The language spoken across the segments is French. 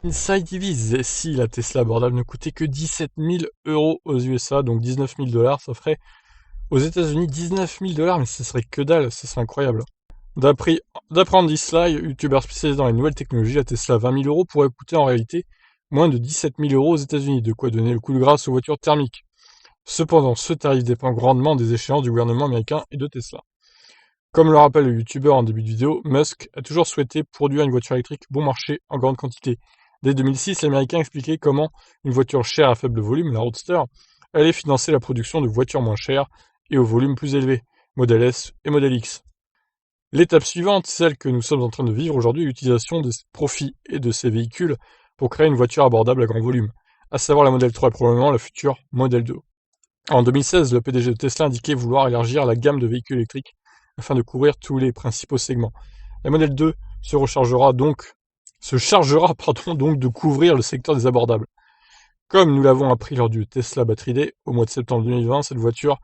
Inside Divis, si la Tesla abordable ne coûtait que 17 000 euros aux USA, donc 19 000 dollars, ça ferait aux États-Unis 19 000 dollars, mais ce serait que dalle, ce serait incroyable. D'après Andy Sly, youtubeur spécialisé dans les nouvelles technologies, la Tesla 20 000 euros pourrait coûter en réalité moins de 17 000 euros aux États-Unis, de quoi donner le coup de grâce aux voitures thermiques. Cependant, ce tarif dépend grandement des échéances du gouvernement américain et de Tesla. Comme le rappelle le youtubeur en début de vidéo, Musk a toujours souhaité produire une voiture électrique bon marché en grande quantité. Dès 2006, l'Américain expliquait comment une voiture chère à faible volume, la Roadster, allait financer la production de voitures moins chères et au volume plus élevé, Model S et Model X. L'étape suivante, celle que nous sommes en train de vivre aujourd'hui, est l'utilisation des profits et de ces véhicules pour créer une voiture abordable à grand volume, à savoir la Model 3 et probablement la future Model 2. En 2016, le PDG de Tesla indiquait vouloir élargir la gamme de véhicules électriques afin de couvrir tous les principaux segments. La Model 2 se chargera donc de couvrir le secteur des abordables. Comme nous l'avons appris lors du Tesla Battery Day au mois de septembre 2020, cette voiture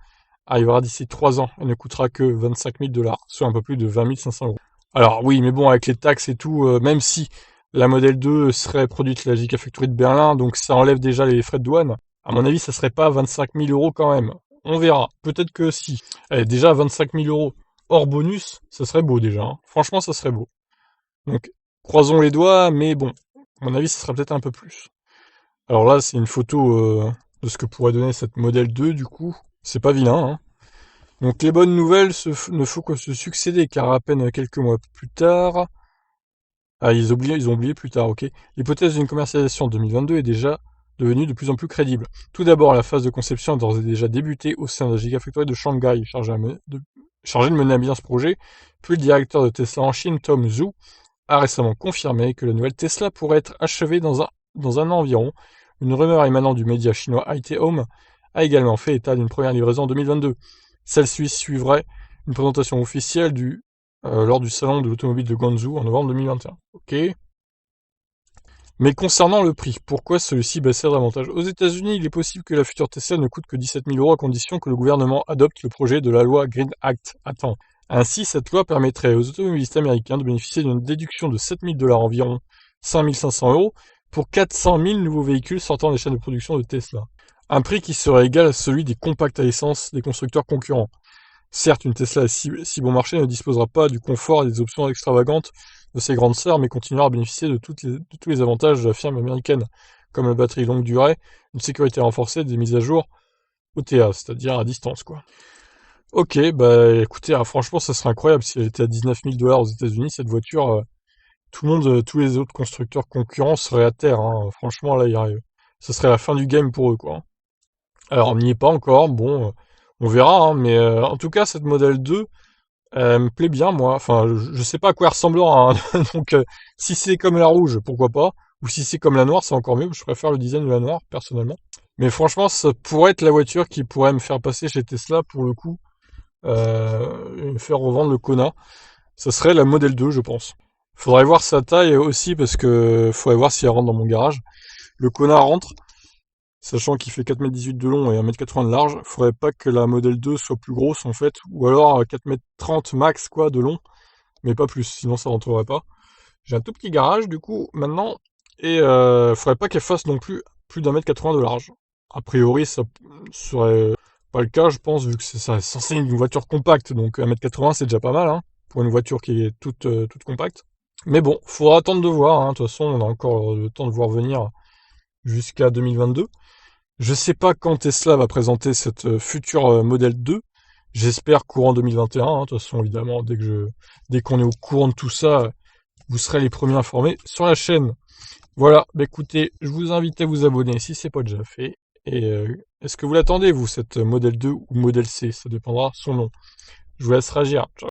arrivera d'ici 3 ans et ne coûtera que 25 000 dollars, soit un peu plus de 20 500 euros. Alors oui, mais bon, avec les taxes et tout, même si la Model 2 serait produite à la Gigafactory de Berlin, donc ça enlève déjà les frais de douane, à mon avis, ça serait pas 25 000 euros quand même. On verra. Peut-être que si. Allez, déjà 25 000 euros hors bonus, ça serait beau déjà. Hein. Franchement, ça serait beau. Donc, croisons les doigts, mais bon, à mon avis, ça serait peut-être un peu plus. Alors là, c'est une photo de ce que pourrait donner cette Model 2, du coup. C'est pas vilain, hein. Donc les bonnes nouvelles ne font que se succéder, car à peine quelques mois plus tard... Ah, ils ont oublié plus tard, ok. L'hypothèse d'une commercialisation en 2022 est déjà devenue de plus en plus crédible. Tout d'abord, la phase de conception a d'ores et déjà débuté au sein de la Gigafactory de Shanghai, chargé de mener à bien ce projet. Puis le directeur de Tesla en Chine, Tom Zhu, a récemment confirmé que la nouvelle Tesla pourrait être achevée dans un an environ. Une rumeur émanant du média chinois IT Home a également fait état d'une première livraison en 2022. Celle-ci suivrait une présentation officielle lors du salon de l'automobile de Guangzhou en novembre 2021. Ok. Mais concernant le prix, pourquoi celui-ci baisserait davantage? Aux États-Unis, il est possible que la future Tesla ne coûte que 17 000 euros à condition que le gouvernement adopte le projet de la loi Green Act à temps. Ainsi, cette loi permettrait aux automobilistes américains de bénéficier d'une déduction de 7 000 dollars, environ 5 500 euros, pour 400 000 nouveaux véhicules sortant des chaînes de production de Tesla. Un prix qui serait égal à celui des compacts à essence des constructeurs concurrents. Certes, une Tesla si bon marché ne disposera pas du confort et des options extravagantes de ses grandes sœurs, mais continuera à bénéficier de tous les avantages de la firme américaine, comme la batterie longue durée, une sécurité renforcée, des mises à jour OTA, c'est-à-dire à distance, quoi. Ok, bah écoutez, franchement, ça serait incroyable si elle était à 19 000 dollars aux États-Unis, cette voiture. Tout le monde, tous les autres constructeurs concurrents seraient à terre. Hein. Franchement, là, ça serait la fin du game pour eux, quoi. Alors, on n'y est pas encore, bon, on verra, hein, mais en tout cas, cette Model 2, elle me plaît bien, moi. Enfin, je sais pas à quoi elle ressemblera, hein. Donc, si c'est comme la rouge, pourquoi pas. Ou si c'est comme la noire, c'est encore mieux. Je préfère le design de la noire, personnellement. Mais franchement, ça pourrait être la voiture qui pourrait me faire passer chez Tesla, pour le coup, et me faire revendre le Kona. Ça serait la Model 2, je pense. Faudrait voir sa taille aussi, parce que faudrait voir si elle rentre dans mon garage. Le Kona rentre, sachant qu'il fait 4,18 m de long et 1,80 m de large. Faudrait pas que la Model 2 soit plus grosse, en fait. Ou alors 4,30 m max, quoi, de long. Mais pas plus, sinon ça rentrerait pas. J'ai un tout petit garage, du coup, maintenant. Et faudrait pas qu'elle fasse non plus d'1,80 m de large. A priori, ça serait pas le cas, je pense, vu que c'est censé être une voiture compacte. Donc 1,80 m, c'est déjà pas mal, hein, pour une voiture qui est toute compacte. Mais bon, faudra attendre de voir, hein. De toute façon, on a encore le temps de voir venir jusqu'à 2022. Je sais pas quand Tesla va présenter cette future Model 2. J'espère courant 2021. Hein. De toute façon, évidemment, dès qu'on est au courant de tout ça, vous serez les premiers informés sur la chaîne. Voilà, bah écoutez, je vous invite à vous abonner si c'est pas déjà fait. Et est-ce que vous l'attendez, vous, cette Model 2 ou Model C? Ça dépendra son nom. Je vous laisse réagir. Ciao.